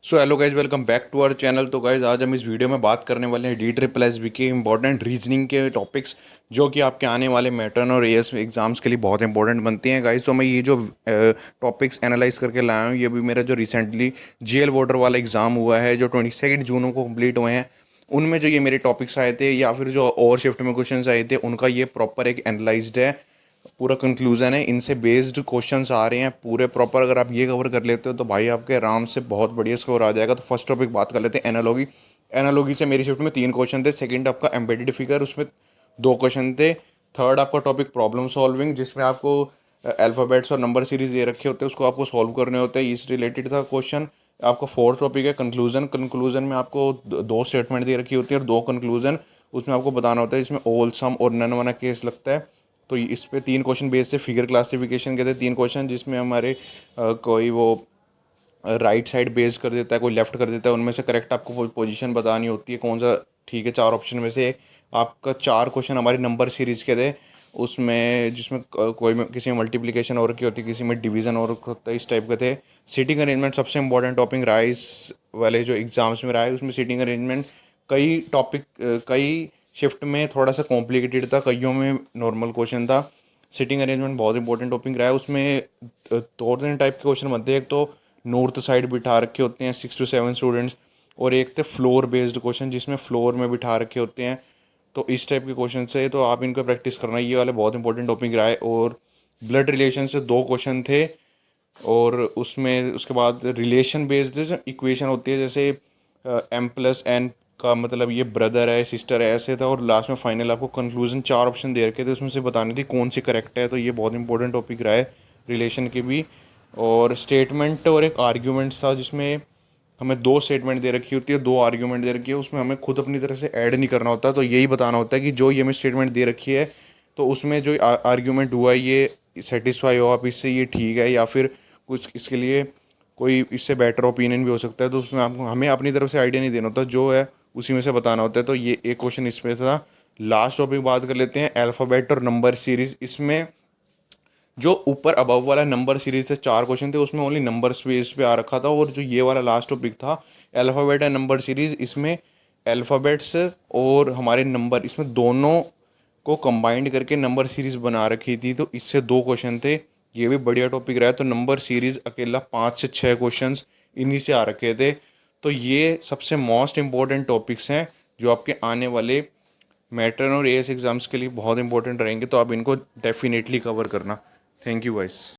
So hello guys, welcome back to our channel. तो guys आज हम इस वीडियो में बात करने वाले हैं DSSB के इंपॉर्टेंट रीजनिंग के टॉपिक्स जो कि आपके आने वाले मैट्रन और एएस एग्जाम्स के लिए बहुत इंपॉर्टेंट बनती हैं गाइज। तो मैं ये जो टॉपिक्स एनालाइज करके लाया हूँ, ये भी मेरा जो रिसेंटली GL वोटर वाला एग्ज़ाम हुआ है जो 22 जून को कंप्लीट हुए हैं, उनमें जो ये मेरे टॉपिक्स आए थे या फिर जो और शिफ्ट में क्वेश्चन आए थे, उनका ये प्रॉपर एक एनालाइज्ड है, पूरा कंक्लूजन है। इनसे बेस्ड क्वेश्चंस आ रहे हैं पूरे प्रॉपर। अगर आप ये कवर कर लेते हो तो भाई आपके आराम से बहुत बढ़िया स्कोर आ जाएगा। तो फर्स्ट टॉपिक बात कर लेते हैं एनालॉगी। एनालॉगी से मेरी शिफ्ट में 3 क्वेश्चन थे। सेकंड आपका एम्बेडेड फिगर, उसमें 2 क्वेश्चन थे। थर्ड आपका टॉपिक प्रॉब्लम सॉल्विंग, जिसमें आपको अल्फ़ाबेट्स और नंबर सीरीज ये रखे होते हैं, उसको आपको सॉल्व करने होते हैं, इस रिलेटेड था क्वेश्चन। आपका फोर्थ टॉपिक है कंक्लूजन। कंक्लूजन में आपको दो स्टेटमेंट दे रखी होती है और 2 कंक्लूजन उसमें आपको बताना होता है, जिसमें ऑल सम और नन वाला केस लगता है। तो इस पे 3 क्वेश्चन बेस से फिगर क्लासिफिकेशन के थे 3 क्वेश्चन, जिसमें हमारे कोई वो राइट साइड बेस कर देता है, कोई लेफ्ट कर देता है। उनमें से करेक्ट आपको पोजीशन बतानी होती है, कौन सा ठीक है 4 ऑप्शन में से। आपका 4 क्वेश्चन हमारी नंबर सीरीज के थे, उसमें जिसमें कोई में किसी में मल्टीप्लिकेशन और की होती है, किसी में डिवीज़न और होता है, इस टाइप के थे। सीटिंग अरेंजमेंट सबसे इंपॉर्टेंट टॉपिक रहा है इस वाले जो एग्ज़ाम्स में रहा है। उसमें सीटिंग अरेंजमेंट कई टॉपिक कई शिफ्ट में थोड़ा सा कॉम्प्लिकेटेड था, कईयों में नॉर्मल क्वेश्चन था। सिटिंग अरेंजमेंट बहुत इंपॉर्टेंट टॉपिक रहा है। उसमें 2-3 टाइप के क्वेश्चन बनते हैं। एक तो नॉर्थ साइड बिठा रखे होते हैं 6 to 7 स्टूडेंट्स, और एक थे फ्लोर बेस्ड क्वेश्चन जिसमें फ्लोर में बिठा रखे होते हैं। तो इस टाइप के क्वेश्चन से तो आप इनको प्रैक्टिस करना, ये वाले बहुत इंपॉर्टेंट टॉपिक रहा है। और ब्लड रिलेशन से 2 क्वेश्चन थे, और उसमें उसके बाद रिलेशन बेस्ड इक्वेशन होती है, जैसे M+N का मतलब ये ब्रदर है सिस्टर है, ऐसे था। और लास्ट में फाइनल आपको कंक्लूजन 4 ऑप्शन दे रखे थे, उसमें से बतानी थी कौन सी करेक्ट है। तो ये बहुत इंपॉर्टेंट टॉपिक रहा है रिलेशन के भी। और स्टेटमेंट और एक आर्ग्यूमेंट था, जिसमें हमें 2 स्टेटमेंट दे रखी होती है, 2 आर्ग्यूमेंट दे रखी है, उसमें हमें खुद अपनी तरफ से ऐड नहीं करना होता। तो यही बताना होता है कि जो ये हमें स्टेटमेंट दे रखी है, तो उसमें जो आर्ग्यूमेंट हुआ है ये सेटिस्फाई हो आप इससे, ये ठीक है, या फिर कुछ इसके लिए कोई इससे बेटर ओपिनियन भी हो सकता है। तो उसमें आपको हमें अपनी तरफ से आइडिया नहीं देना होता, जो है उसी में से बताना होता है। तो ये एक क्वेश्चन इसमें था। लास्ट टॉपिक बात कर लेते हैं अल्फ़ाबेट और नंबर सीरीज। इसमें जो ऊपर अबव वाला नंबर सीरीज से 4 क्वेश्चन थे, उसमें ओनली नंबर बेस्ड पे आ रखा था। और जो ये वाला लास्ट टॉपिक था अल्फ़ाबेट एंड नंबर सीरीज, इसमें अल्फ़ाबेट्स और हमारे नंबर, इसमें दोनों को कंबाइंड करके नंबर सीरीज बना रखी थी। तो इससे 2 क्वेश्चन थे, ये भी बढ़िया टॉपिक रहा है। तो नंबर सीरीज अकेला 5 से 6 क्वेश्चंस इन्हीं से आ रखे थे। तो ये सबसे मोस्ट इंपॉर्टेंट टॉपिक्स हैं जो आपके आने वाले मैट्रन और एएस एग्ज़ाम्स के लिए बहुत इंपॉर्टेंट रहेंगे। तो आप इनको डेफिनेटली कवर करना। Thank you guys.